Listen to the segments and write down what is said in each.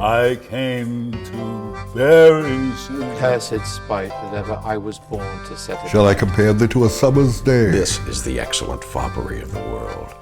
I came to bury Shakespeare. Cursed spite that ever I was born to set it. Shall I compare thee to a summer's day? This is the excellent foppery of the world.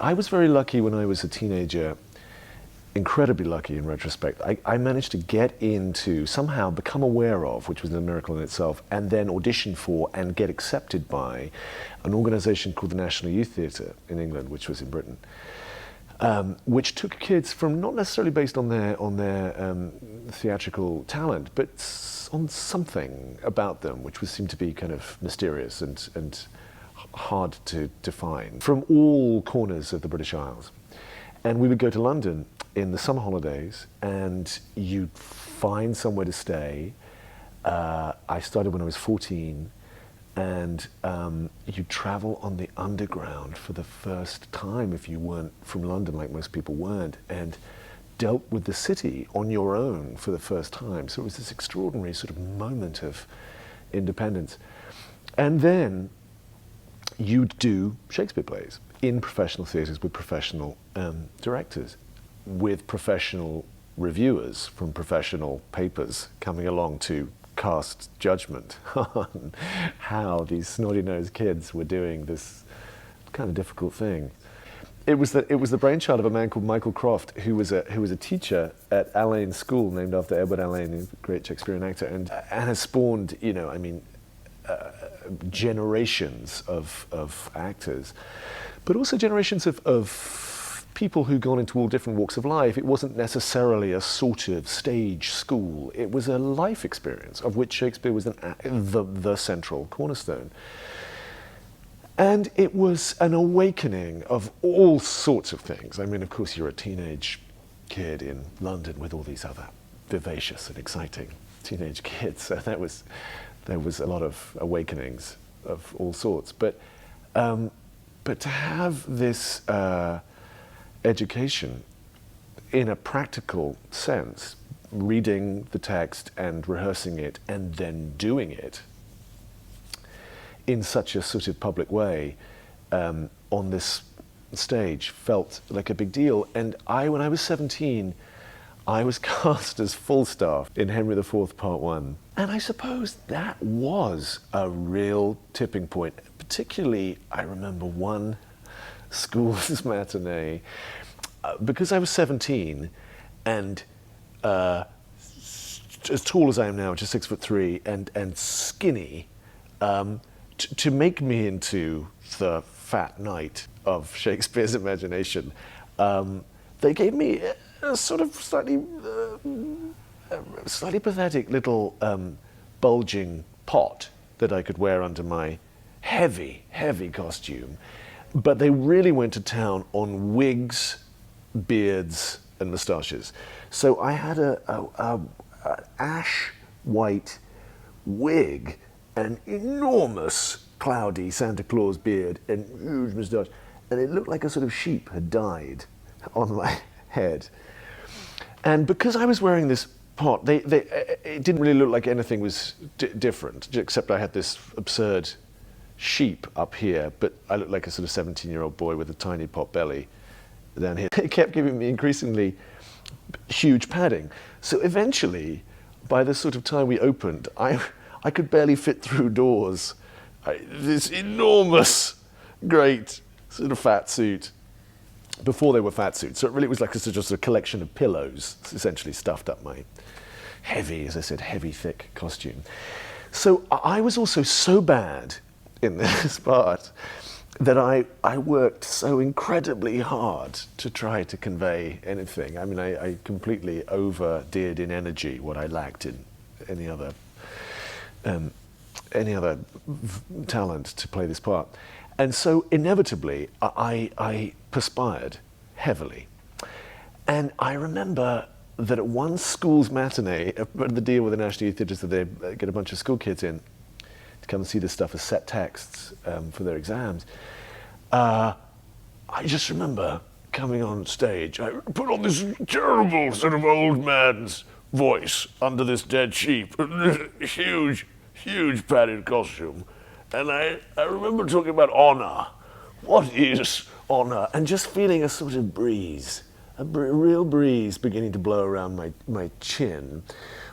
I was very lucky when I was a teenager, incredibly lucky in retrospect. I managed to get into, somehow become aware of, which was a miracle in itself, and then audition for and get accepted by an organisation called the National Youth Theatre in England, which was in Britain, which took kids from, not necessarily based on their theatrical talent, but on something about them, which seemed to be kind of mysterious and hard to define, from all corners of the British Isles. And we would go to London in the summer holidays, and you'd find somewhere to stay. I started when I was 14, and you'd travel on the Underground for the first time if you weren't from London, like most people weren't, and dealt with the city on your own for the first time. So it was this extraordinary sort of moment of independence. And then you'd do Shakespeare plays in professional theatres with professional directors, with professional reviewers from professional papers coming along to cast judgment on how these snotty-nosed kids were doing this kind of difficult thing. It was the brainchild of a man called Michael Croft, who was a teacher at Alleyne School, named after Edward Alleyne, a great Shakespearean actor, and has spawned, generations of actors, but also generations of people who'd gone into all different walks of life. It wasn't necessarily a sort of stage school. It was a life experience, of which Shakespeare was the central cornerstone. And it was an awakening of all sorts of things. I mean, of course, you're a teenage kid in London with all these other vivacious and exciting teenage kids, so there was a lot of awakenings of all sorts. But to have this education in a practical sense, reading the text and rehearsing it and then doing it in such a sort of public way on this stage, felt like a big deal. And when I was 17, I was cast as Falstaff in Henry IV, Part 1. And I suppose that was a real tipping point. Particularly, I remember one school's matinee, because I was 17 and as tall as I am now, just 6'3", and skinny, to make me into the fat knight of Shakespeare's imagination, they gave me a sort of slightly pathetic little bulging pot that I could wear under my heavy costume. But they really went to town on wigs, beards, and moustaches. So I had an ash white wig, an enormous cloudy Santa Claus beard, and huge moustache, and it looked like a sort of sheep had died on my head. And because I was wearing this pot, it didn't really look like anything was different, except I had this absurd sheep up here, but I looked like a sort of 17-year-old boy with a tiny pot belly down here. It kept giving me increasingly huge padding. So eventually, by the sort of time we opened, I could barely fit through doors. This enormous, great sort of fat suit, before they were fat suits. So it really was like just a collection of pillows, essentially stuffed up my heavy, as I said, heavy, thick costume. So I was also so bad in this part that I worked so incredibly hard to try to convey anything. I mean, I completely overdid in energy what I lacked in any other talent to play this part. And so inevitably, I perspired heavily. And I remember that at one school's matinee, the deal with the National Youth Theatre is that they get a bunch of school kids in to come and see this stuff as set texts for their exams. I just remember coming on stage, I put on this terrible sort of old man's voice under this dead sheep, huge huge padded costume. And I remember talking about honor. What is honor? And just feeling a sort of breeze, a real breeze beginning to blow around my chin,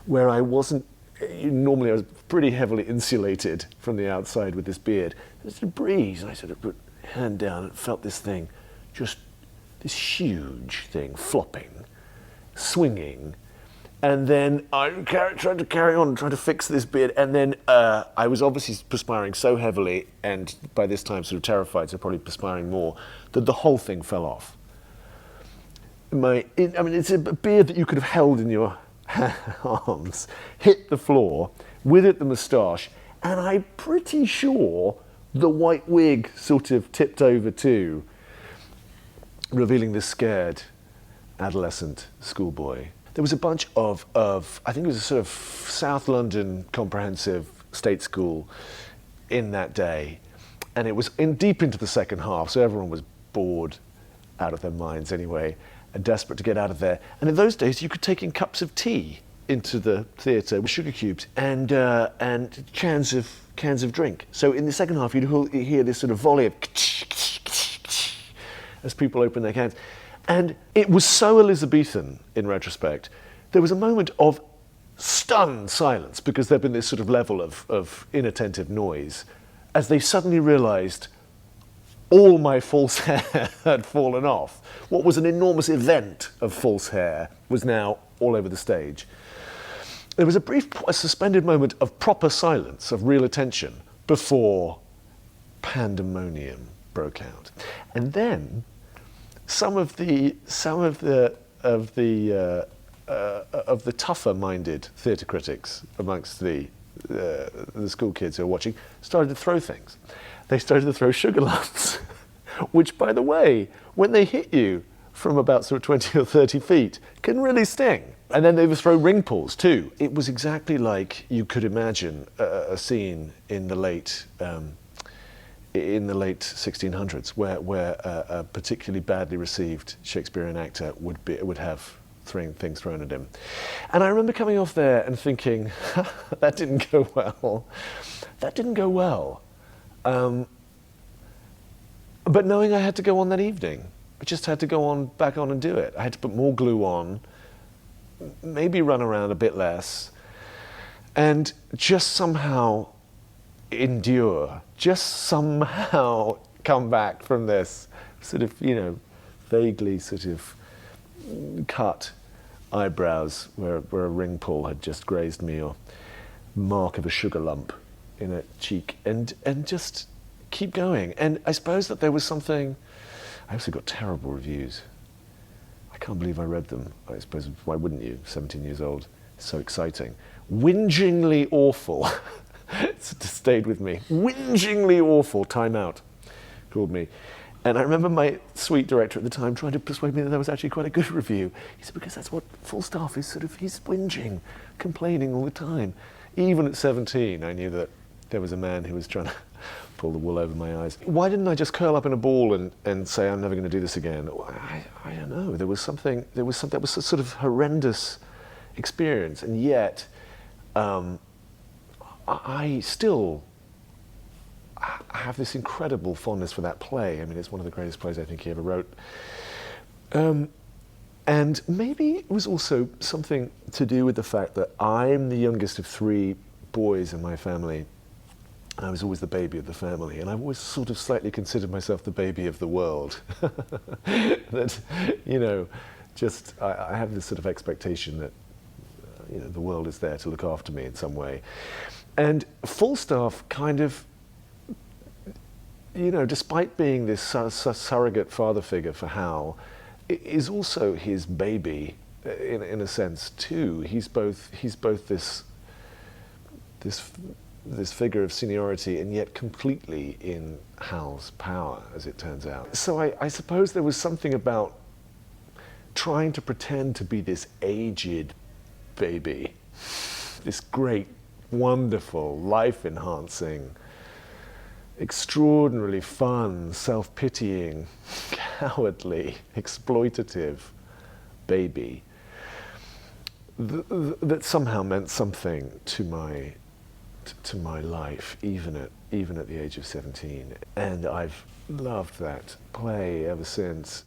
where I wasn't, normally I was pretty heavily insulated from the outside with this beard. There's a breeze, and I sort of put a hand down and felt this thing, just this huge thing flopping, swinging. And then I tried to carry on, trying to fix this beard, and then I was obviously perspiring so heavily, and by this time sort of terrified, so probably perspiring more, that the whole thing fell off. It's a beard that you could have held in your arms, hit the floor, with it the moustache, and I'm pretty sure the white wig sort of tipped over too, revealing this scared adolescent schoolboy. There was a bunch of I think it was a sort of South London comprehensive state school in that day, and it was deep into the second half, so everyone was bored out of their minds anyway, and desperate to get out of there. And in those days, you could take in cups of tea into the theatre with sugar cubes and cans of drink. So in the second half, you'd hear this sort of volley of as people open their cans. And it was so Elizabethan, in retrospect. There was a moment of stunned silence because there'd been this sort of level of inattentive noise as they suddenly realised all my false hair had fallen off. What was an enormous event of false hair was now all over the stage. There was a suspended moment of proper silence, of real attention, before pandemonium broke out. And then some of the tougher-minded theatre critics amongst the school kids who were watching started to throw things. They started to throw sugar lumps, which, by the way, when they hit you from about sort of 20 or 30 feet, can really sting. And then they would throw ring pulls too. It was exactly like you could imagine a scene in the late 1600s, where a particularly badly received Shakespearean actor would have things thrown at him. And I remember coming off there and thinking, that didn't go well. That didn't go well. But knowing I had to go on that evening, I just had to go back on and do it. I had to put more glue on, maybe run around a bit less, and just somehow endure, just somehow come back from this sort of, vaguely sort of cut eyebrows where a ring pull had just grazed me, or mark of a sugar lump in a cheek, and just keep going. And I suppose that there was something, I also got terrible reviews. I can't believe I read them. I suppose, why wouldn't you? 17 years old, so exciting. Whingingly awful. It stayed with me. Whingingly awful, Time Out called me. And I remember my sweet director at the time trying to persuade me that was actually quite a good review. He said, because that's what Falstaff is, he's whinging, complaining all the time. Even at 17, I knew that there was a man who was trying to pull the wool over my eyes. Why didn't I just curl up in a ball and say, I'm never going to do this again? I don't know. There was something that was a sort of horrendous experience, and yet I still have this incredible fondness for that play. I mean, it's one of the greatest plays I think he ever wrote. And maybe it was also something to do with the fact that I'm the youngest of three boys in my family. I was always the baby of the family, and I've always sort of slightly considered myself the baby of the world. That, I have this sort of expectation that, the world is there to look after me in some way. And Falstaff kind of, despite being this surrogate father figure for Hal, is also his baby in a sense too. He's both this figure of seniority and yet completely in Hal's power, as it turns out. So I suppose there was something about trying to pretend to be this aged baby, this great, wonderful, life-enhancing, extraordinarily fun, self-pitying, cowardly, exploitative baby that somehow meant something to my to my life, even at the age of 17. And I've loved that play ever since.